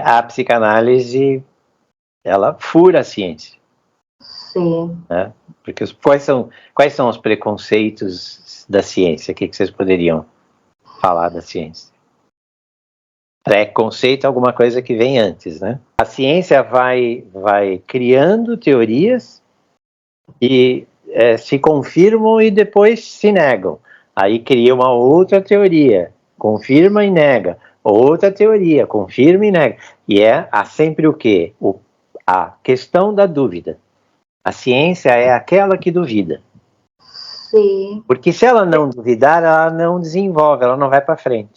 a psicanálise, ela fura a ciência. Sim. Né? Porque quais são os preconceitos da ciência? O que vocês poderiam falar da ciência? Preconceito é alguma coisa que vem antes, né? A ciência vai criando teorias e se confirmam e depois se negam. Aí cria uma outra teoria, confirma e nega. Outra teoria, confirma e nega. E há sempre o quê? A questão da dúvida. A ciência é aquela que duvida. Sim. Porque se ela não duvidar, ela não desenvolve, ela não vai para frente.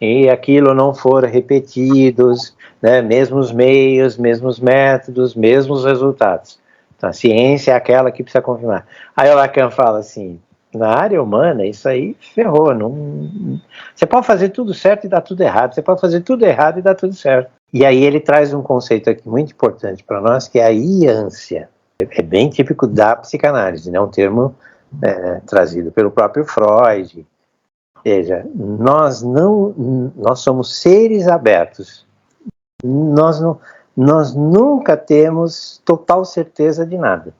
E aquilo não for repetidos, né? Mesmos meios, mesmos métodos, mesmos resultados. Então, a ciência é aquela que precisa confirmar. Aí o Lacan fala assim, na área humana, isso aí ferrou. Você pode fazer tudo certo e dar tudo errado. Você pode fazer tudo errado e dar tudo certo. E aí ele traz um conceito aqui muito importante para nós, que é a iância. É bem típico da psicanálise, né? Um termo trazido pelo próprio Freud. Veja, nós somos seres abertos. Nós nunca temos total certeza de nada.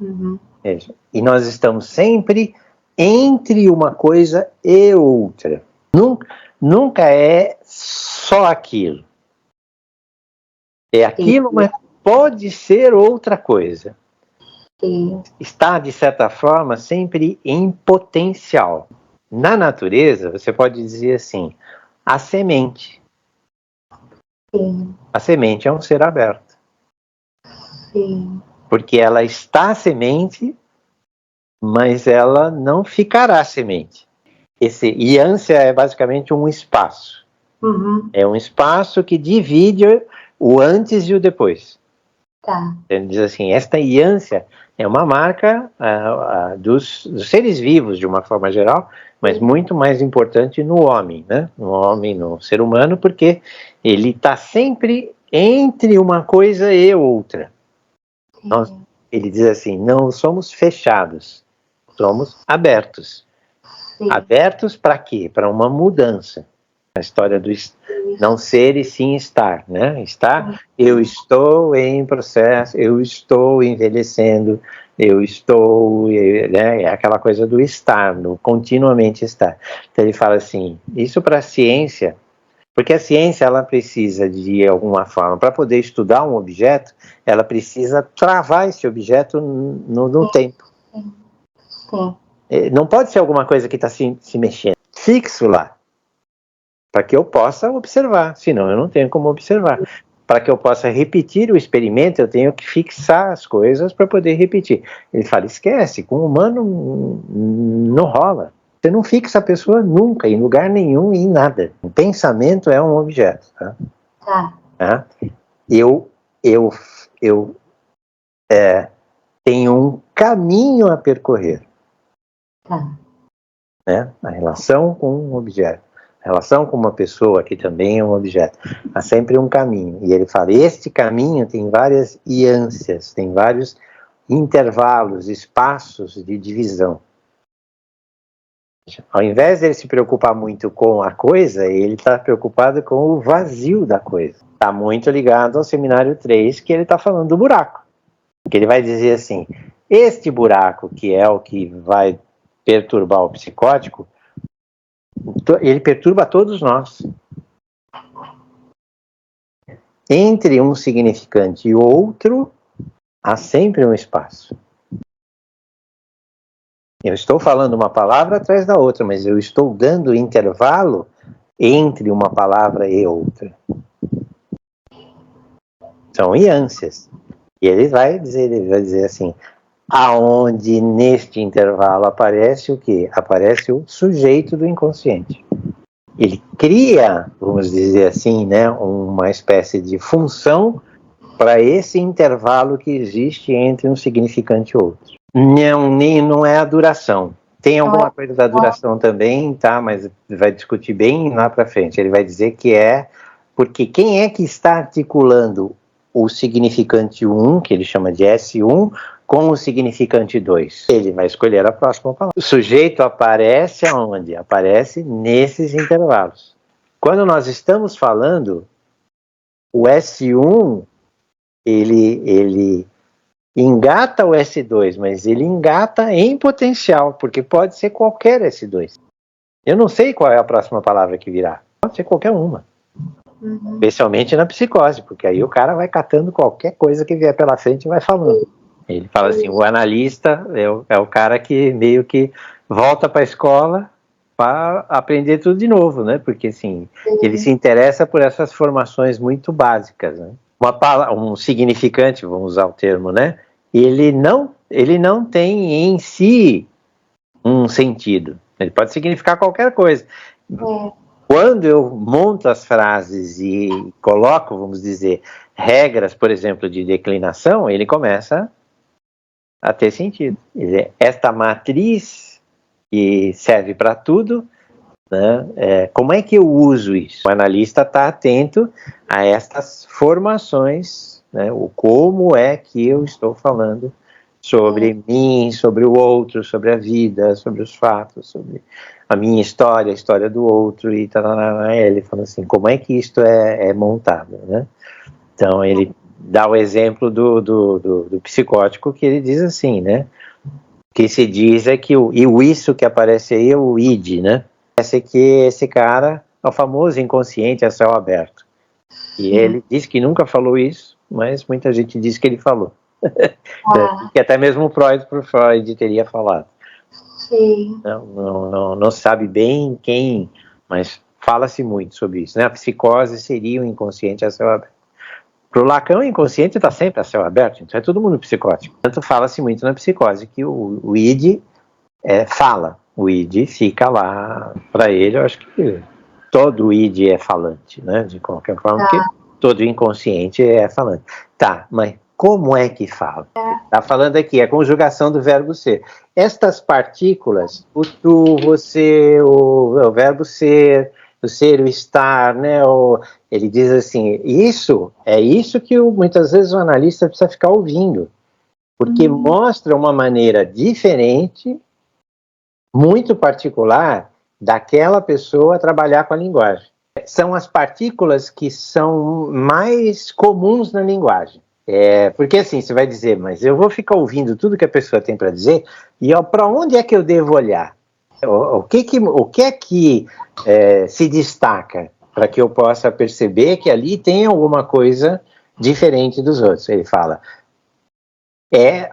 Uhum. Veja, e nós estamos sempre entre uma coisa e outra. Nunca é só aquilo. É aquilo, mas pode ser outra coisa. Sim. Está, de certa forma, sempre em potencial. Na natureza, você pode dizer assim, a semente. Sim. A semente é um ser aberto. Sim. Porque ela está semente, mas ela não ficará semente. Iância é basicamente um espaço. Uhum. É um espaço que divide o antes e o depois. Tá. Ele diz assim, esta iância é uma marca dos seres vivos, de uma forma geral, mas muito mais importante no homem, né? No homem, no ser humano, porque ele está sempre entre uma coisa e outra. Ele diz assim, não somos fechados, somos abertos. Sim. Abertos para quê? Para uma mudança. A história do não ser e sim estar, né? Eu estou em processo, eu estou envelhecendo, eu estou, né? É aquela coisa do estar, do continuamente estar. Então ele fala assim, isso para a ciência, porque a ciência ela precisa de alguma forma, para poder estudar um objeto, ela precisa travar esse objeto no tempo. Sim. Não pode ser alguma coisa que está se mexendo, fixo lá. Para que eu possa observar, senão eu não tenho como observar. Para que eu possa repetir o experimento, eu tenho que fixar as coisas para poder repetir. Ele fala, esquece, com o humano não rola. Você não fixa a pessoa nunca, em lugar nenhum e em nada. O pensamento é um objeto. Tá? Tá. Eu tenho um caminho a percorrer. Tá. Né? A relação com um objeto. A relação com uma pessoa que também é um objeto. Há sempre um caminho. E ele fala, este caminho tem várias iâncias, tem vários intervalos, espaços de divisão. Ao invés de ele se preocupar muito com a coisa, ele está preocupado com o vazio da coisa. Está muito ligado ao seminário 3, que ele está falando do buraco. Que ele vai dizer assim, este buraco, que é o que vai perturbar o psicótico, ele perturba todos nós. Entre um significante e outro, há sempre um espaço. Eu estou falando uma palavra atrás da outra, mas eu estou dando intervalo entre uma palavra e outra. São iâncias. E ele vai dizer assim, aonde neste intervalo aparece o quê? Aparece o sujeito do inconsciente. Ele cria, vamos dizer assim, né, uma espécie de função para esse intervalo que existe entre um significante e outro. Não é a duração. Tem alguma coisa da duração também, tá? Mas vai discutir bem lá para frente. Ele vai dizer que porque quem é que está articulando o significante 1, que ele chama de S1, com o significante 2. Ele vai escolher a próxima palavra. O sujeito aparece aonde? Aparece nesses intervalos. Quando nós estamos falando, o S1, ele engata o S2, mas ele engata em potencial, porque pode ser qualquer S2. Eu não sei qual é a próxima palavra que virá. Pode ser qualquer uma. Especialmente na psicose, porque aí o cara vai catando qualquer coisa que vier pela frente e vai falando. Ele fala assim, o analista é o cara que meio que volta para a escola para aprender tudo de novo, né? Porque assim, ele se interessa por essas formações muito básicas, né? Um significante, vamos usar o termo, né? Ele não tem em si um sentido. Ele pode significar qualquer coisa. Quando eu monto as frases e coloco, vamos dizer, regras, por exemplo, de declinação, ele começa a ter sentido. Quer dizer, esta matriz que serve para tudo, né, como é que eu uso isso? O analista está atento a estas formações, né, o como é que eu estou falando sobre mim, sobre o outro, sobre a vida, sobre os fatos, sobre a minha história, a história do outro, e ele fala assim, como é que isto é montado, né? Então ele dá o exemplo do psicótico, que ele diz assim, né? Que se diz é que o isso que aparece aí é o id, né? Parece que esse cara é o famoso inconsciente a céu aberto. E ele diz que nunca falou isso, mas muita gente diz que ele falou. Que até mesmo o Freud teria falado. Sim. Não sabe bem quem, mas fala-se muito sobre isso, né? A psicose seria o inconsciente a céu aberto. Para o Lacan, o inconsciente está sempre a céu aberto, então é todo mundo psicótico. Portanto, fala-se muito na psicose que o id fala, o id fica lá para ele. Eu acho que todo o id é falante, né? De qualquer forma, porque todo inconsciente é falante. Tá, mas como é que fala? Está falando aqui, a conjugação do verbo ser. Estas partículas, o tu, você, o verbo ser, o ser, o estar, né? Ele diz assim, isso que muitas vezes o analista precisa ficar ouvindo, porque mostra uma maneira diferente, muito particular, daquela pessoa trabalhar com a linguagem. São as partículas que são mais comuns na linguagem. Porque assim, você vai dizer, mas eu vou ficar ouvindo tudo que a pessoa tem para dizer, e para onde é que eu devo olhar? O que é que se destaca para que eu possa perceber que ali tem alguma coisa diferente dos outros? Ele fala,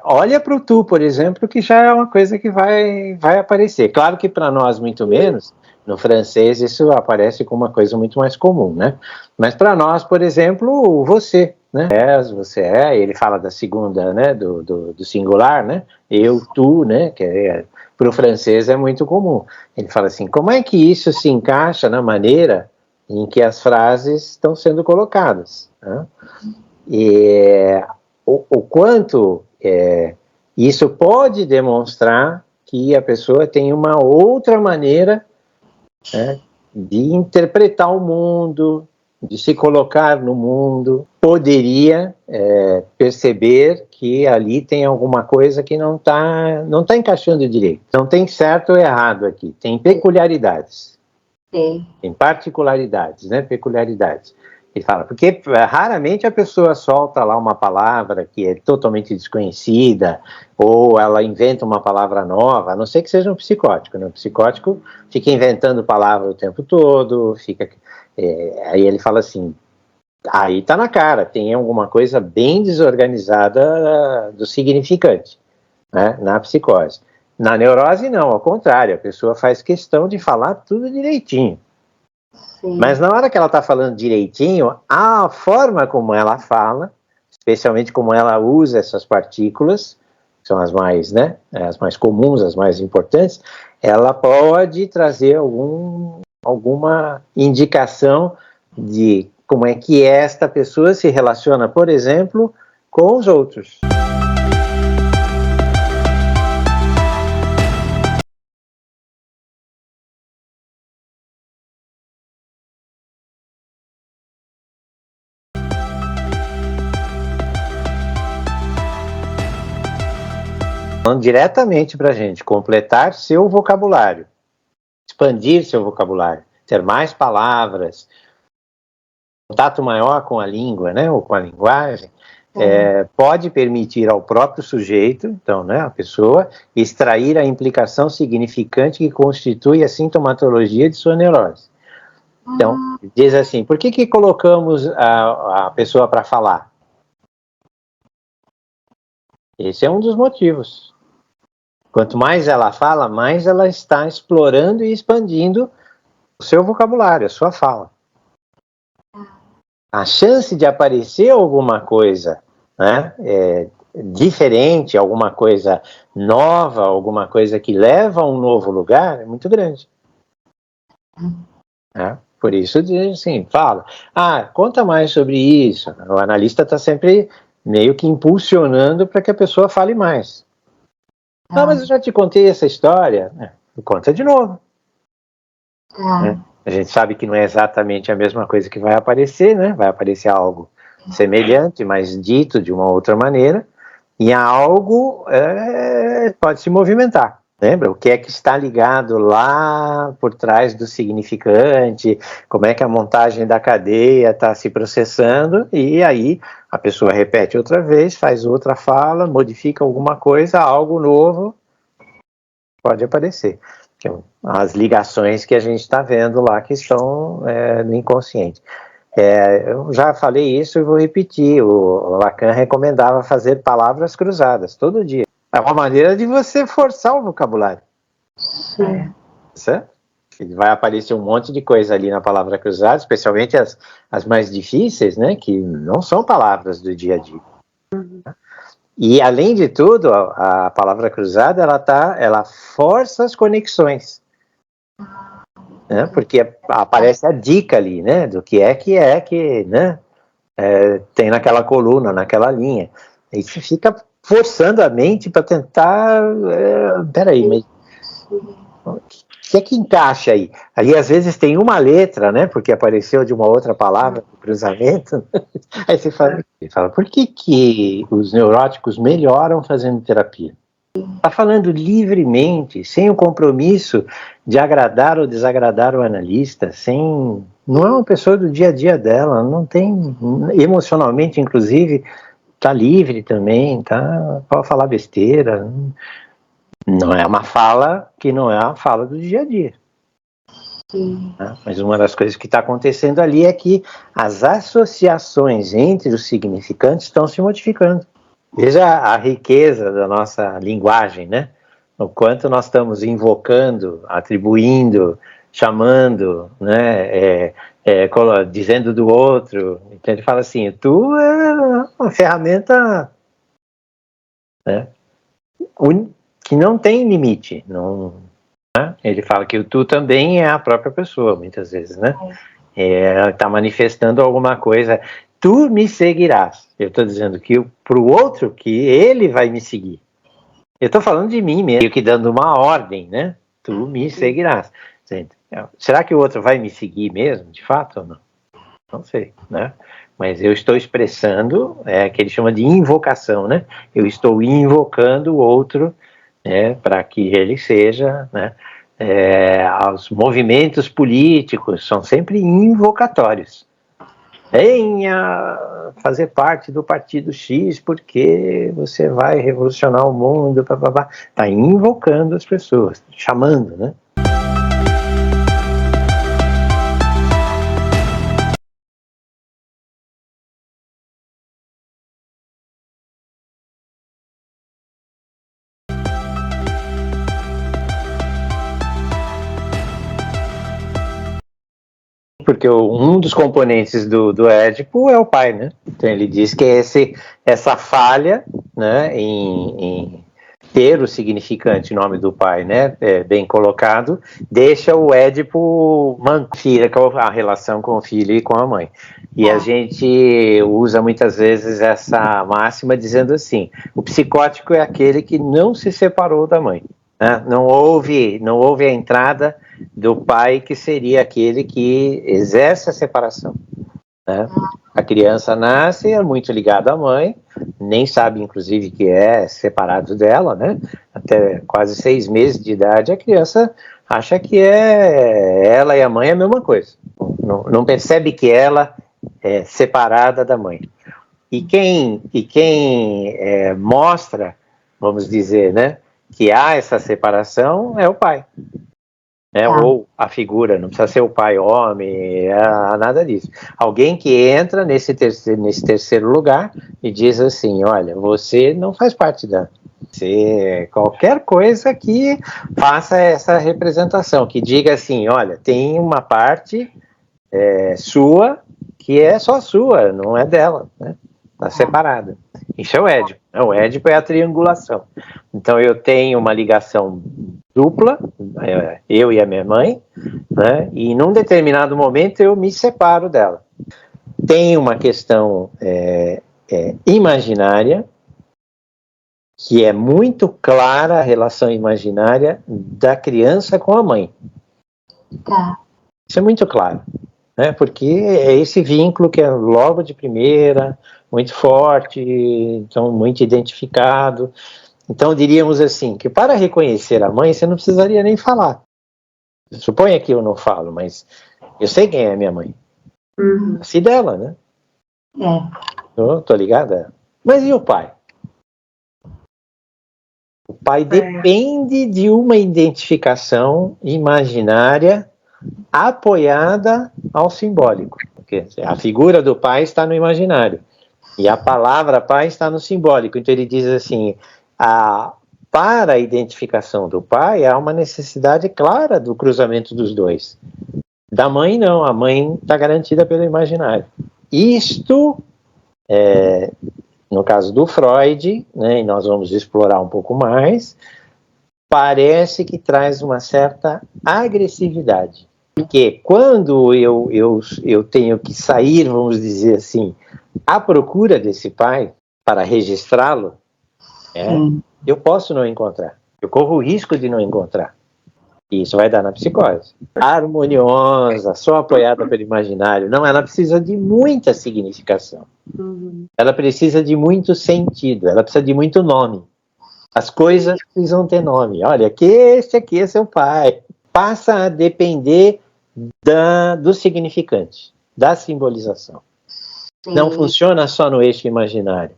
olha para o tu, por exemplo, que já é uma coisa que vai aparecer. Claro que para nós muito menos, no francês isso aparece como uma coisa muito mais comum, né? Mas para nós, por exemplo, o você, né? Você ele fala da segunda, né? Do singular, né? Eu, tu, né? Que para o francês é muito comum. Ele fala assim, como é que isso se encaixa na maneira em que as frases estão sendo colocadas, né? E o quanto isso pode demonstrar que a pessoa tem uma outra maneira, né, de interpretar o mundo, de se colocar no mundo, poderia perceber que ali tem alguma coisa que não tá encaixando direito. Não tem certo ou errado aqui, tem peculiaridades. Sim. Tem particularidades, né? Peculiaridades. Ele fala, porque raramente a pessoa solta lá uma palavra que é totalmente desconhecida, ou ela inventa uma palavra nova, a não ser que seja um psicótico, né? O psicótico fica inventando palavra o tempo todo, aí ele fala assim, aí tá na cara, tem alguma coisa bem desorganizada do significante, né? Na psicose. Na neurose não, ao contrário, a pessoa faz questão de falar tudo direitinho. Sim. Mas na hora que ela está falando direitinho, a forma como ela fala, especialmente como ela usa essas partículas, que são as mais, né, as mais comuns, as mais importantes, ela pode trazer alguma indicação de como é que esta pessoa se relaciona, por exemplo, com os outros. Falando diretamente para a gente, completar seu vocabulário, expandir seu vocabulário, ter mais palavras, contato maior com a língua, né, ou com a linguagem, pode permitir ao próprio sujeito, então, né, a pessoa, extrair a implicação significante que constitui a sintomatologia de sua neurose. Então, diz assim, por que colocamos a pessoa para falar? Esse é um dos motivos. Quanto mais ela fala, mais ela está explorando e expandindo o seu vocabulário, a sua fala. A chance de aparecer alguma coisa, né, diferente, alguma coisa nova, alguma coisa que leva a um novo lugar, é muito grande. Por isso, assim, fala, conta mais sobre isso. O analista está sempre meio que impulsionando para que a pessoa fale mais. Mas eu já te contei essa história. Conta de novo. A gente sabe que não é exatamente a mesma coisa que vai aparecer, né? Vai aparecer algo semelhante, mas dito de uma outra maneira, e algo pode se movimentar. Lembra? O que é que está ligado lá por trás do significante, como é que a montagem da cadeia está se processando, e aí a pessoa repete outra vez, faz outra fala, modifica alguma coisa, algo novo pode aparecer. As ligações que a gente está vendo lá que estão no inconsciente. Eu já falei isso e vou repetir, o Lacan recomendava fazer palavras cruzadas todo dia. É uma maneira de você forçar o vocabulário. Sim. Certo? Vai aparecer um monte de coisa ali na palavra cruzada, especialmente as mais difíceis, né, que não são palavras do dia a dia. E, além de tudo, a palavra cruzada, ela força as conexões. Né, porque aparece a dica ali, né, do que né, tem naquela coluna, naquela linha. E fica forçando a mente para tentar... peraí, mas... o que é que encaixa aí? Ali, às vezes, tem uma letra, né? Porque apareceu de uma outra palavra no cruzamento. Aí você fala, por que os neuróticos melhoram fazendo terapia? Está falando livremente, sem o compromisso de agradar ou desagradar o analista, não é uma pessoa do dia a dia dela, não tem, emocionalmente, inclusive, está livre também, pode falar besteira. Não é uma fala que não é a fala do dia a dia. Sim. Mas uma das coisas que está acontecendo ali é que as associações entre os significantes estão se modificando. Veja a riqueza da nossa linguagem, né? O quanto nós estamos invocando, atribuindo, chamando, né? Dizendo do outro. Então ele fala assim, tu é uma ferramenta, né, que não tem limite. Né? Ele fala que o tu também é a própria pessoa, muitas vezes, né? Ela está manifestando alguma coisa. Tu me seguirás. Eu estou dizendo que para o outro que ele vai me seguir. Eu estou falando de mim mesmo, que dando uma ordem, né? Tu me seguirás. Será que o outro vai me seguir mesmo, de fato ou não? Não sei, né? Mas eu estou expressando, que ele chama de invocação, né? Eu estou invocando o outro, para que ele seja, né? Os movimentos políticos são sempre invocatórios. Venha fazer parte do partido X porque você vai revolucionar o mundo, está invocando as pessoas, chamando, né? Porque um dos componentes do Édipo é o pai, né? Então ele diz que essa falha, né, em ter o significante nome do pai, né, bem colocado, deixa o Édipo manco, a relação com o filho e com a mãe. E a gente usa muitas vezes essa máxima dizendo assim, o psicótico é aquele que não se separou da mãe. Né? Não houve a entrada do pai, que seria aquele que exerce a separação. Né? A criança nasce, é muito ligada à mãe, nem sabe, inclusive, que é separado dela, né? Até quase 6 meses de idade, a criança acha que ela e a mãe é a mesma coisa. Não percebe que ela é separada da mãe. E quem mostra, vamos dizer, né, que há essa separação é o pai. Né? Ou a figura, não precisa ser o pai homem, nada disso. Alguém que entra nesse terceiro lugar e diz assim, olha, você não faz parte da... Você, qualquer coisa que faça essa representação, que diga assim, olha, tem uma parte sua que é só sua, não é dela, né? Está separada. Isso é o Édipo. O Édipo é a triangulação. Então eu tenho uma ligação dupla, eu e a minha mãe, né? E num determinado momento eu me separo dela. Tem uma questão imaginária, que é muito clara a relação imaginária da criança com a mãe. Tá. Isso é muito claro, né? Porque é esse vínculo que é logo de primeira, muito forte, então muito identificado. Então diríamos assim, que para reconhecer a mãe, você não precisaria nem falar. Suponha que eu não falo, mas eu sei quem é a minha mãe. Assim dela, né? Tô ligada? Mas e o pai? O pai depende de uma identificação imaginária apoiada ao simbólico. Porque a figura do pai está no imaginário. E a palavra pai está no simbólico. Então ele diz assim, para a identificação do pai, há uma necessidade clara do cruzamento dos dois. Da mãe, não. A mãe está garantida pelo imaginário. Isto, no caso do Freud, né, e nós vamos explorar um pouco mais, parece que traz uma certa agressividade. Porque quando eu tenho que sair, vamos dizer assim, à procura desse pai, para registrá-lo, eu posso não encontrar. Eu corro o risco de não encontrar. E isso vai dar na psicose. Harmoniosa, só apoiada pelo imaginário. Não, ela precisa de muita significação. Ela precisa de muito sentido. Ela precisa de muito nome. As coisas precisam ter nome. Olha, que este aqui é seu pai. Passa a depender do significante, da simbolização. Não funciona só no eixo imaginário.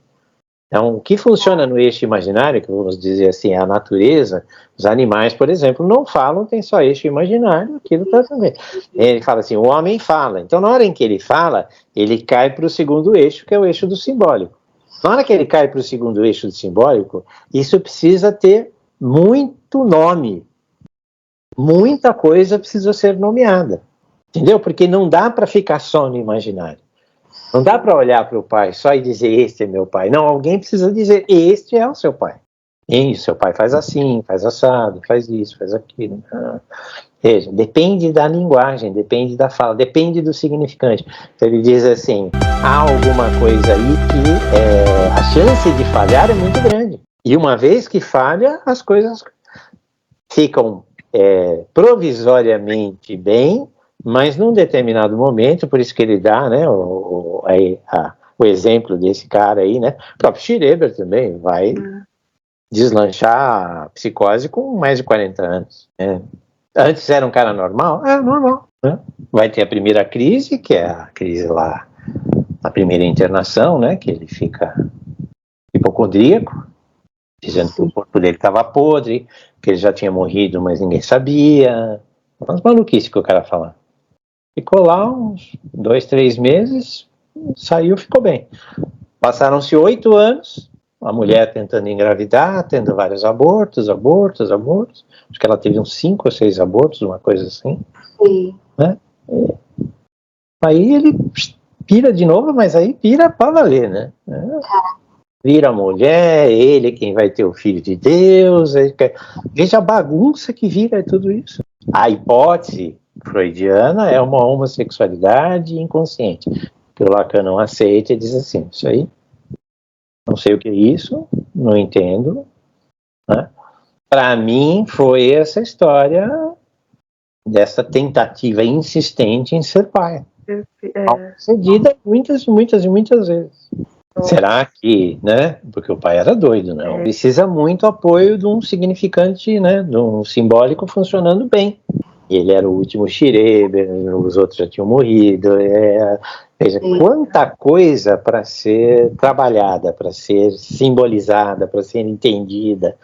Então, o que funciona no eixo imaginário, que vamos dizer assim, é a natureza, os animais, por exemplo, não falam, tem só eixo imaginário, aquilo está também. Ele fala assim, o homem fala. Então, na hora em que ele fala, ele cai para o segundo eixo, que é o eixo do simbólico. Na hora que ele cai para o segundo eixo do simbólico, isso precisa ter muito nome. Muita coisa precisa ser nomeada. Entendeu? Porque não dá para ficar só no imaginário. Não dá para olhar para o pai só e dizer, este é meu pai. Não, alguém precisa dizer, este é o seu pai. E seu pai faz assim, faz assado, faz isso, faz aquilo. Veja, depende da linguagem, depende da fala, depende do significante. Então ele diz assim, há alguma coisa aí que a chance de falhar é muito grande. E uma vez que falha, as coisas ficam provisoriamente bem, mas num determinado momento, por isso que ele dá, né, o exemplo desse cara aí, né, o próprio Schreber também vai deslanchar a psicose com mais de 40 anos. Né? Antes era um cara normal? É normal. Né? Vai ter a primeira crise, que é a crise lá, a primeira internação, né, que ele fica hipocondríaco, dizendo que o corpo dele estava podre, que ele já tinha morrido, mas ninguém sabia. Umas maluquices que o cara fala. Ficou lá uns 2, 3 meses, saiu, ficou bem. Passaram-se 8 anos, a mulher tentando engravidar, tendo vários abortos. Acho que ela teve uns 5 ou 6 abortos, uma coisa assim. Sim. Né? Aí ele pira de novo, mas aí pira pra valer, né? Vira a mulher, ele quem vai ter o filho de Deus. Veja a bagunça que vira tudo isso. A hipótese freudiana é uma homossexualidade inconsciente, que o Lacan não aceita e diz assim, isso aí, não sei o que é isso, não entendo. Né? Para mim foi essa história dessa tentativa insistente em ser pai. Sucedida muitas vezes. Será que, né? Porque o pai era doido, né? Precisa muito apoio de um significante, né? De um simbólico funcionando bem. Ele era o último Schreiber, os outros já tinham morrido. Veja, quanta coisa para ser trabalhada, para ser simbolizada, para ser entendida.